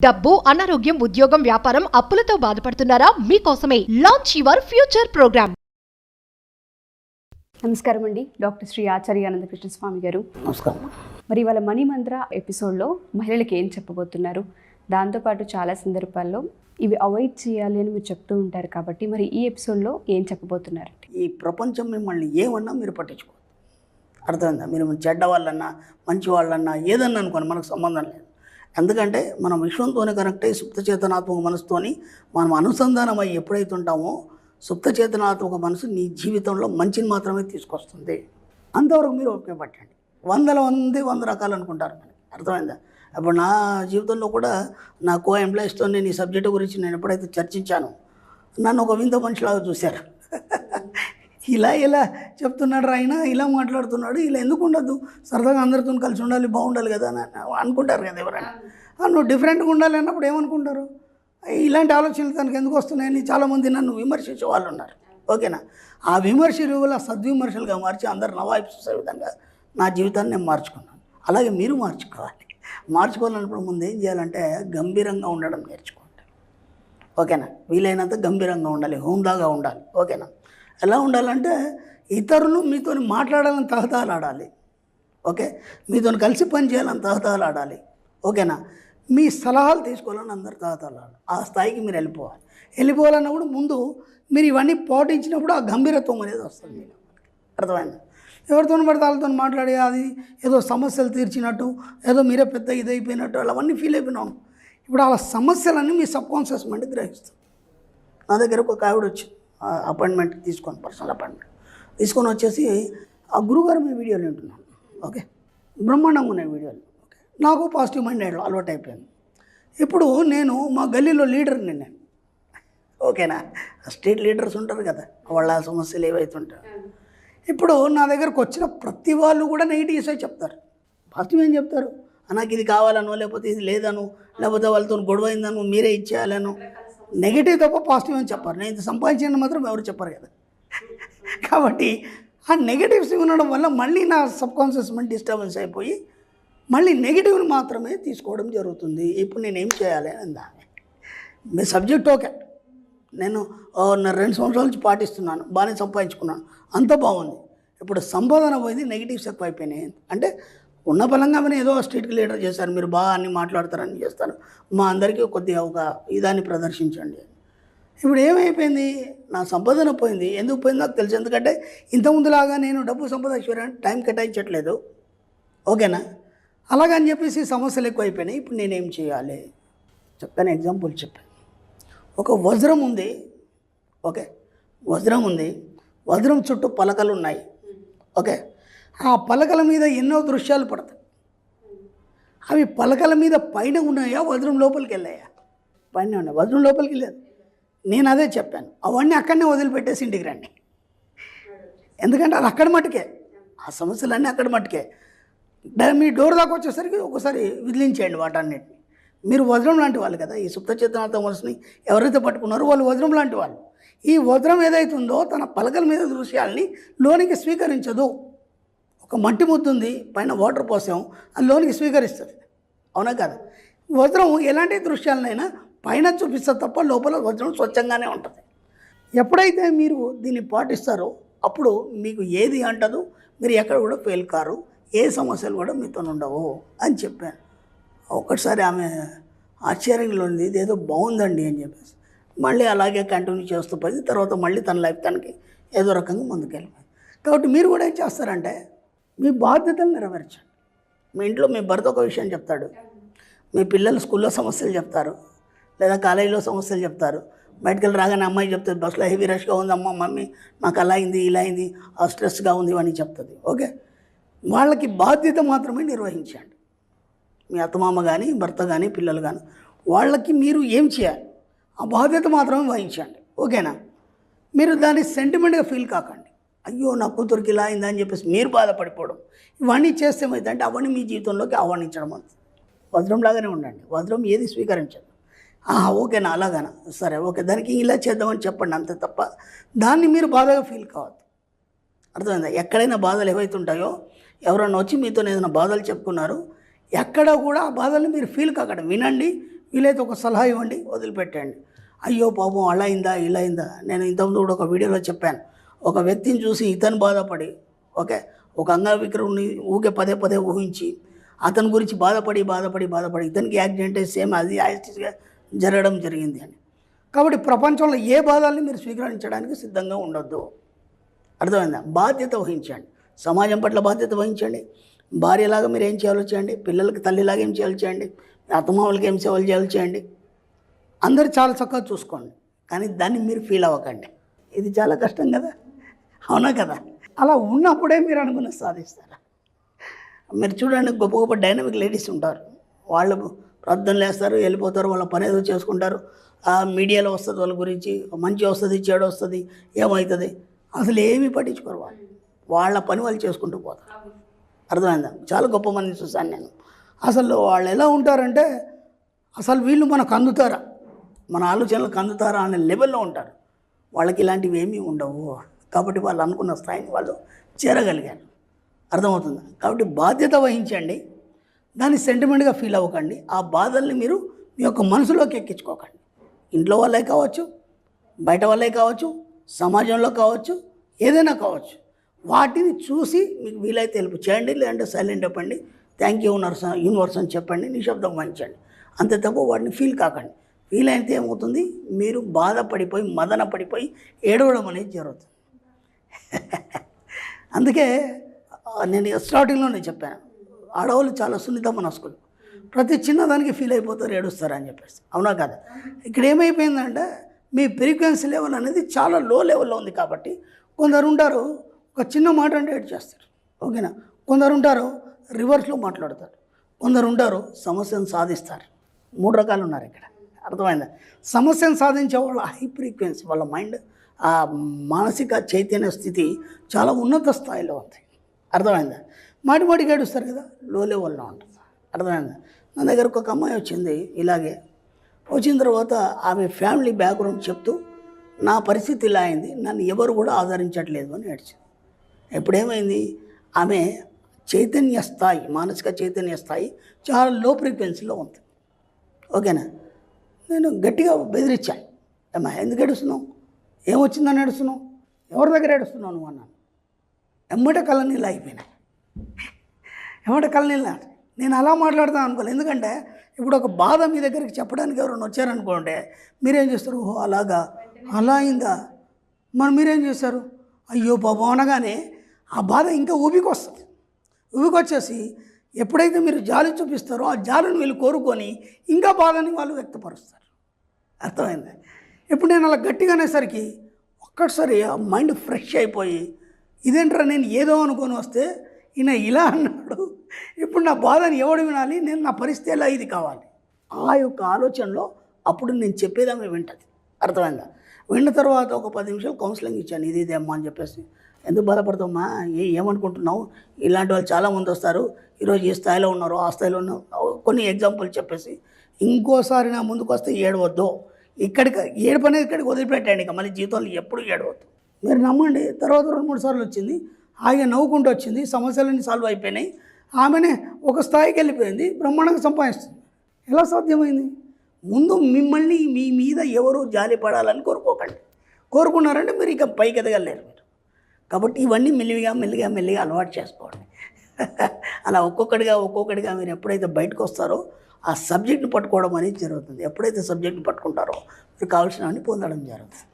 డబ్బు, అనారోగ్యం, ఉద్యోగం, వ్యాపారం, అప్పులతో బాధపడుతున్నారా? మీకోసమే లాంచ్ యువర్ ఫ్యూచర్ ప్రోగ్రామ్. నమస్కారం అండి, డాక్టర్ శ్రీ ఆచార్య అనంతకృష్ణ స్వామి గారు. నమస్కారం. మరి వాళ్ళ మనీ మంత్ర ఎపిసోడ్లో మహిళలకి ఏం చెప్పబోతున్నారు, దాంతోపాటు చాలా సందర్భాల్లో ఇవి అవాయిడ్ చేయాలి అని మీరు చెప్తూ ఉంటారు కాబట్టి మరి ఈ ఎపిసోడ్లో ఏం చెప్పబోతున్నారండి? ఈ ప్రపంచం మిమ్మల్ని ఏమన్నా మీరు పట్టించుకోవద్దు. అర్థమైందా? మీరు చెడ్డ వాళ్ళన్నా మంచి వాళ్ళన్నా ఏదన్నా అనుకోండి, మనకు సంబంధం లేదు. ఎందుకంటే మనం విశ్వంతోనే కనెక్ట్ అయ్యి సుప్త చేతనాత్మక మనసుతోని మనం అనుసంధానం అయ్యి ఎప్పుడైతే ఉంటామో సుప్త చేతనాత్మక మనసు నీ జీవితంలో మంచిని మాత్రమే తీసుకొస్తుంది. అంతవరకు మీరు ఓపిక పట్టండి. వంద రకాలు అనుకుంటారు మనకి. అర్థమైందా? అప్పుడు నా జీవితంలో కూడా నా ఎంప్లాయీస్తో నేను ఈ సబ్జెక్టు గురించి నేను ఎప్పుడైతే చర్చించానో నన్ను ఒక వింత మనిషిలాగా చూశారు. ఇలా చెప్తున్నాడు ఆయన, ఇలా మాట్లాడుతున్నాడు, ఇలా ఎందుకు ఉండదు, సరదాగా అందరితో కలిసి ఉండాలి, బాగుండాలి కదా అని అనుకుంటారు కదా ఎవరైనా. నువ్వు డిఫరెంట్గా ఉండాలి అన్నప్పుడు ఏమనుకుంటారు? ఇలాంటి ఆలోచనలు తనకు ఎందుకు వస్తున్నాయని చాలామంది నన్ను విమర్శించే వాళ్ళు ఉన్నారు. ఓకేనా? ఆ విమర్శలు ఆ సద్విమర్శలుగా మార్చి అందరు నవాయిపు చూసే విధంగా నా జీవితాన్ని నేను మార్చుకున్నాను. అలాగే మీరు మార్చుకోవాలి. మార్చుకోవాలన్నప్పుడు ముందు ఏం చేయాలంటే గంభీరంగా ఉండడం నేర్చుకోండి. ఓకేనా? వీలైనంత గంభీరంగా ఉండాలి, హుందాగా ఉండాలి. ఓకేనా? ఎలా ఉండాలంటే ఇతరులు మీతో మాట్లాడాలని తహతహలాడాలి. ఓకే? మీతో కలిసి పని చేయాలని తహతహలాడాలి. ఓకేనా? మీ సలహాలు తీసుకోవాలని అందరు తహతహలాడాలి. ఆ స్థాయికి మీరు వెళ్ళిపోవాలన్నప్పుడు ముందు మీరు ఇవన్నీ పాటించినప్పుడు ఆ గంభీరత్వం అనేది వస్తుంది మీకు. అర్థమైంది? ఎవరితో పడితే వాళ్ళతో మాట్లాడి అది ఏదో సమస్యలు తీర్చినట్టు, ఏదో మీరే పెద్ద ఇదైపోయినట్టు అవన్నీ ఫీల్ అయిపోయినాం. ఇప్పుడు ఆ సమస్యలన్నీ మీ సబ్కాన్షియస్ మైండ్ గ్రహిస్తుంది. నా దగ్గర ఒక ఆవిడ వచ్చింది, అపాయింట్మెంట్ తీసుకొని, పర్సనల్ అపాయింట్మెంట్ తీసుకొని వచ్చేసి, ఆ గురుగారు మీ వీడియోలు వింటున్నాను. ఓకే, బ్రహ్మాండంగా ఉన్నాయి వీడియోలు. ఓకే, నాకు పాజిటివ్ మైండ్ అలవాటు అయిపోయింది. ఇప్పుడు నేను మా గల్లీలో లీడర్ని నేను. ఓకేనా? స్టేట్ లీడర్స్ ఉంటారు కదా, వాళ్ళ సమస్యలు ఏవైతుంటారు. ఇప్పుడు నా దగ్గరకు వచ్చిన ప్రతి వాళ్ళు కూడా నెగిటివ్సే చెప్తారు. పాజిటివ్ ఏం చెప్తారు? నాకు ఇది కావాలనో, లేకపోతే ఇది లేదను, లేకపోతే వాళ్ళతో గొడవ అయిందను, మీరే ఇచ్చేయాలను. నెగిటివ్ తప్ప పాజిటివ్ అని చెప్పారు. నేను ఇది సంపాదించిన మాత్రం ఎవరు చెప్పారు కదా. కాబట్టి ఆ నెగిటివ్స్ ఉండడం వల్ల మళ్ళీ నా సబ్కాన్షియస్ మైండ్ డిస్టర్బెన్స్ అయిపోయి మళ్ళీ నెగిటివ్ని మాత్రమే తీసుకోవడం జరుగుతుంది. ఇప్పుడు నేనేం చేయాలి అందా? మీ సబ్జెక్ట్ ఓకే, నేను 2 సంవత్సరాల నుంచి పాటిస్తున్నాను, బాగానే సంపాదించుకున్నాను, అంత బాగుంది. ఇప్పుడు సంపాదన పోయింది, నెగిటివ్స్ ఎక్కువ అయిపోయినాయి. అంటే ఉన్న బలంగా మీరు ఏదో స్ట్రీట్కి లీడర్ చేశారు, మీరు బాగా అన్ని మాట్లాడతారని చేస్తారు, మా అందరికీ కొద్దిగా ఒక ఇదాన్ని ప్రదర్శించండి. ఇప్పుడు ఏమైపోయింది? నా సంపాదన పోయింది. ఎందుకు పోయింది నాకు తెలుసు. ఎందుకంటే ఇంతకుముందులాగా నేను డబ్బు సంపాదించడానికి టైం కేటాయించట్లేదు. ఓకేనా? అలాగని చెప్పేసి సమస్యలు ఎక్కువ అయిపోయినాయి. ఇప్పుడు నేనేం చేయాలి? చక్కని ఎగ్జాంపుల్ చెప్పాను. ఒక వజ్రం ఉంది. ఓకే, వజ్రం ఉంది, వజ్రం చుట్టూ పలకలు ఉన్నాయి. ఓకే, ఆ పలకల మీద ఎన్నో దృశ్యాలు పడతాయి. అవి పలకల మీద పైన ఉన్నాయా, వజ్రం లోపలికి వెళ్ళాయా? పైన ఉన్నాయి, వజ్రం లోపలికి వెళ్ళలేదు. నేను అదే చెప్పాను, అవన్నీ అక్కడనే వదిలిపెట్టేసి ఇంటికి రండి. ఎందుకంటే అది అక్కడ మట్టుకే, ఆ సమస్యలన్నీ అక్కడ మట్టుకే. మీ డోర్ దాకా వచ్చేసరికి ఒకసారి విదిలించేయండి వాటన్నిటిని. మీరు వజ్రం లాంటి వాళ్ళు కదా, ఈ సుప్త చేతనాత్మక మనసుని ఎవరైతే పట్టుకున్నారో వాళ్ళు వజ్రం లాంటి వాళ్ళు. ఈ వజ్రం ఏదైతుందో తన పలకల మీద దృశ్యాల్ని లోనికి స్వీకరించదు. ఒక మట్టి ముద్ద ఉంది, పైన వాటర్ పోసాం, అది లోనికి స్వీకరిస్తుంది. అవునా కాదు? వజ్రం ఎలాంటి దృశ్యాలనైనా పైన చూపిస్తుంది తప్ప లోపల వజ్రం స్వచ్ఛంగానే ఉంటుంది. ఎప్పుడైతే మీరు దీన్ని పాటిస్తారో అప్పుడు మీకు ఏది అంటదు, మీరు ఎక్కడ కూడా ఫెయిల్ కారు, ఏ సమస్యలు కూడా మీతో ఉండవు అని చెప్పాను. ఒకసారి ఆమె ఆశ్చర్యంలో ఉంది, ఇదేదో బాగుందండి అని చెప్పేసి మళ్ళీ అలాగే కంటిన్యూ చేస్తూ పోయింది. తర్వాత మళ్ళీ తన లైఫ్ తనకి ఏదో రకంగా ముందుకెళ్ళిపోయింది. కాబట్టి మీరు కూడా ఏం చేస్తారంటే మీ బాధ్యతలు నెరవేర్చండి. మీ ఇంట్లో మీ భర్త ఒక విషయం చెప్తాడు, మీ పిల్లలు స్కూల్లో సమస్యలు చెప్తారు, లేదా కాలేజీలో సమస్యలు చెప్తారు, బయటకు వెళ్ళి రాగానే అమ్మాయి చెప్తుంది, బస్సులో హెవీ రష్గా ఉంది అమ్మ, మమ్మీ నాకు అలా అయింది, ఇలా అయింది, ఆ స్ట్రెస్గా ఉంది ఇవన్నీ చెప్తుంది. ఓకే, వాళ్ళకి బాధ్యత మాత్రమే నిర్వహించండి. మీ అత్తమామ కానీ, భర్త కానీ, పిల్లలు కానీ, వాళ్ళకి మీరు ఏం చేయాలి ఆ బాధ్యత మాత్రమే వహించండి. ఓకేనా? మీరు దాన్ని సెంటిమెంట్గా ఫీల్ కాకండి. అయ్యో నా కూతురికి ఇలా అయిందని చెప్పేసి మీరు బాధపడిపోవడం, ఇవన్నీ చేస్తే ఏమైందంటే అవన్నీ మీ జీవితంలోకి ఆహ్వానించడం అంతే. వజ్రంలాగానే ఉండండి, వజ్రం ఏది స్వీకరించదు. ఓకేనా, అలాగనా, సరే ఓకే, దానికి ఇలా చేద్దామని చెప్పండి అంతే తప్ప దాన్ని మీరు బాధగా ఫీల్ కావద్దు. అర్థమైందా? ఎక్కడైనా బాధలు ఏవైతుంటాయో, ఎవరన్నా వచ్చి మీతో ఏదైనా బాధలు చెప్పుకున్నారు, ఎక్కడ కూడా ఆ బాధల్ని మీరు ఫీల్ కాకండి. వినండి, వీలైతే ఒక సలహా ఇవ్వండి, వదిలిపెట్టండి. అయ్యో పాపం అలా అయిందా ఇలా అయిందా. నేను ఇంతకుముందు కూడా ఒక వీడియోలో చెప్పాను, ఒక వ్యక్తిని చూసి ఇతను బాధపడి ఓకే ఒక అంగవికలుని ఊకే పదే పదే ఊహించి అతని గురించి బాధపడి ఇతనికి యాక్సిడెంట్ సేమ్ అది యాక్సిడెంట్గా జరగడం జరిగింది అని. కాబట్టి ప్రపంచంలో ఏ బాధల్ని మీరు స్వీకరించడానికి సిద్ధంగా ఉండొద్దు. అర్థమైందా? బాధ్యత వహించండి, సమాజం పట్ల బాధ్యత వహించండి. భార్యలాగా మీరు ఏం చేయాలో చేయండి, పిల్లలకి తల్లిలాగా ఏం చేయాలో చేయండి, అత్తమామలకి ఏం సేవలు చేయాలో చేయండి. అందరు చాలా చక్కగా చూసుకోండి, కానీ దాన్ని మీరు ఫీల్ అవ్వకండి. ఇది చాలా కష్టం కదా, అవునా కదా? అలా ఉన్నప్పుడే మీరు అనుకున్న సాధిస్తారు. మీరు చూడండి, గొప్ప గొప్ప డైనమిక్ లేడీస్ ఉంటారు, వాళ్ళు ప్రార్థనలు వేస్తారు, వెళ్ళిపోతారు, వాళ్ళ పని ఏదో చేసుకుంటారు. మీడియాలో వస్తుంది వాళ్ళ గురించి, మంచి వస్తుంది చెడు వస్తుంది ఏమవుతుంది అసలు ఏమీ పట్టించుకోరు. వాళ్ళ పని వాళ్ళు చేసుకుంటూ పోతారు. అర్థమైందా? చాలా గొప్ప మందిని చూశాను నేను. అసలు వాళ్ళు ఎలా ఉంటారంటే అసలు వీళ్ళు మనకు అందుతారా, మన ఆలోచనలకు అందుతారా అనే లెవెల్లో ఉంటారు. వాళ్ళకి ఇలాంటివి ఏమీ ఉండవు. కాబట్టి వాళ్ళు అనుకున్న స్థాయిని వాళ్ళు చేరగలిగారు. అర్థమవుతుందా? కాబట్టి బాధ్యత వహించండి, దాన్ని సెంటిమెంట్గా ఫీల్ అవ్వకండి. ఆ బాధల్ని మీరు మీ యొక్క మనసులోకి ఎక్కించుకోకండి. ఇంట్లో వాళ్ళే కావచ్చు, బయట వాళ్ళే కావచ్చు, సమాజంలో కావచ్చు, ఏదైనా కావచ్చు. వాటిని చూసి మీకు వీలైతే హెల్ప్ చేయండి, లేదంటే సైలెంట్ చెప్పండి, థ్యాంక్ యూ యూనివర్స్ అని చెప్పండి, నిశ్శబ్దం వహించండి. అంతే తప్ప వాటిని ఫీల్ కాకండి. ఫీల్ అయితే ఏమవుతుంది, మీరు బాధపడిపోయి మదన పడిపోయి ఏడవడం అనేది జరుగుతుంది. అందుకే నేను స్టార్టింగ్లోనే చెప్పాను, ఆడవాళ్ళు చాలా సున్నిత మనస్కులు, ప్రతి చిన్నదానికి ఫీల్ అయిపోతారు, ఏడుస్తారు అని చెప్పేసి. అవునా కదా? ఇక్కడ ఏమైపోయిందంటే మీ ఫ్రీక్వెన్సీ లెవెల్ అనేది చాలా లో లెవెల్లో ఉంది. కాబట్టి కొందరు ఉంటారు ఒక చిన్న మాట అంటే ఏడ్ చేస్తారు, ఓకేనా? కొందరు ఉంటారు రివర్స్లో మాట్లాడతారు, కొందరు ఉంటారు సమస్యను సాధిస్తారు. 3 రకాలు ఉన్నారు ఇక్కడ. అర్థమైందా? సమస్యను సాధించే వాళ్ళ హై ఫ్రీక్వెన్సీ, వాళ్ళ మైండ్ ఆ మానసిక చైతన్య స్థితి చాలా ఉన్నత స్థాయిలో ఉంది. అర్థమైందా? మాటిమాటికి ఏడుస్తారు కదా, లో లెవెల్లో ఉంటుంది. అర్థమైందా? నా దగ్గరకు ఒక అమ్మాయి వచ్చింది, ఇలాగే వచ్చిన తర్వాత ఆమె ఫ్యామిలీ బ్యాక్గ్రౌండ్ చెప్తూ నా పరిస్థితి ఇలా అయింది, నన్ను ఎవరు కూడా ఆదరించట్లేదు అని ఏడ్చింది. ఎప్పుడేమైంది, ఆమె చైతన్య స్థాయి, మానసిక చైతన్య స్థాయి చాలా లో ఫ్రీక్వెన్సీలో ఉంది. ఓకేనా? నేను గట్టిగా బెదిరించాను, అమ్మా ఎందుకు ఏడుస్తున్నావు, ఏమొచ్చిందని ఏడుస్తున్నావు, ఎవరి దగ్గర ఏడుస్తున్నావు నువ్వు అన్నాను. ఎమ్మటే కళ్ళనీళ్ళు అయిపోయినాయి, ఎమ్మటే కళ్ళనీళ్ళు. నేను అలా మాట్లాడతాను అనుకోలేదు, ఎందుకంటే ఇప్పుడు ఒక బాధ మీ దగ్గరికి చెప్పడానికి ఎవరైనా వచ్చారనుకోండి, మీరేం చేస్తారు, ఓహో అలాగా అలా అయిందా, మరి మీరేం చేస్తారు, అయ్యో పాపం అనగానే ఆ బాధ ఇంకా ఊపికొస్తుంది. ఊపికొచ్చేసి ఎప్పుడైతే మీరు జాలి చూపిస్తారో ఆ జాలిని వీళ్ళు కోరుకొని ఇంకా బాధని వాళ్ళు వ్యక్తపరుస్తారు. అర్థమైంది? ఇప్పుడు నేను అలా గట్టిగా అనేసరికి ఒక్కసారి ఆ మైండ్ ఫ్రెష్ అయిపోయి, ఇదేంట్రా నేను ఏదో అనుకొని వస్తే ఈయన ఇలా అన్నాడు, ఇప్పుడు నా బాధని ఎవడు వినాలి, నేను నా పరిస్థితి ఎలా ఇది కావాలి, ఆ యొక్క ఆలోచనలో అప్పుడు నేను చెప్పేది ఆమె వింటుంది. అర్థమైందా? విన్న తర్వాత ఒక 10 నిమిషాలు కౌన్సిలింగ్ ఇచ్చాను, ఇది అమ్మా అని చెప్పేసి. ఎందుకు బాధపడతామా, ఏమనుకుంటున్నావు, ఇలాంటి వాళ్ళు చాలామంది వస్తారు, ఈరోజు ఏ స్థాయిలో ఉన్నారో ఆ స్థాయిలో ఉన్నారు, కొన్ని ఎగ్జాంపుల్ చెప్పేసి ఇంకోసారి నా ముందుకు వస్తే ఏడవద్దు, ఏడుపు అనేది ఇక్కడికి వదిలిపెట్టండి, ఇక మళ్ళీ జీవితంలో ఎప్పుడు ఏడవద్దు. మీరు నమ్మండి, తర్వాత 2-3 సార్లు వచ్చింది, ఆమె నవ్వుకుంటూ వచ్చింది, సమస్యలన్నీ సాల్వ్ అయిపోయినాయి, ఆమెనే ఒక స్థాయికి వెళ్ళిపోయింది, బ్రహ్మాండంగా సంపాదిస్తుంది. ఎలా సాధ్యమైంది? ముందు మిమ్మల్ని మీ మీద ఎవరు జాలి పడాలని కోరుకోకండి. కోరుకున్నారంటే మీరు ఇక పైకి ఎదగలేరు మీరు. కాబట్టి ఇవన్నీ మెల్లిగా అలవాటు చేసుకోండి. అలా ఒక్కొక్కటిగా మీరు ఎప్పుడైతే బయటకు వస్తారో ఆ సబ్జెక్ట్ని పట్టుకోవడం అనేది జరుగుతుంది. ఎప్పుడైతే సబ్జెక్ట్ని పట్టుకుంటారో మీరు కావాల్సినవన్నీ పొందడం జరుగుతుంది.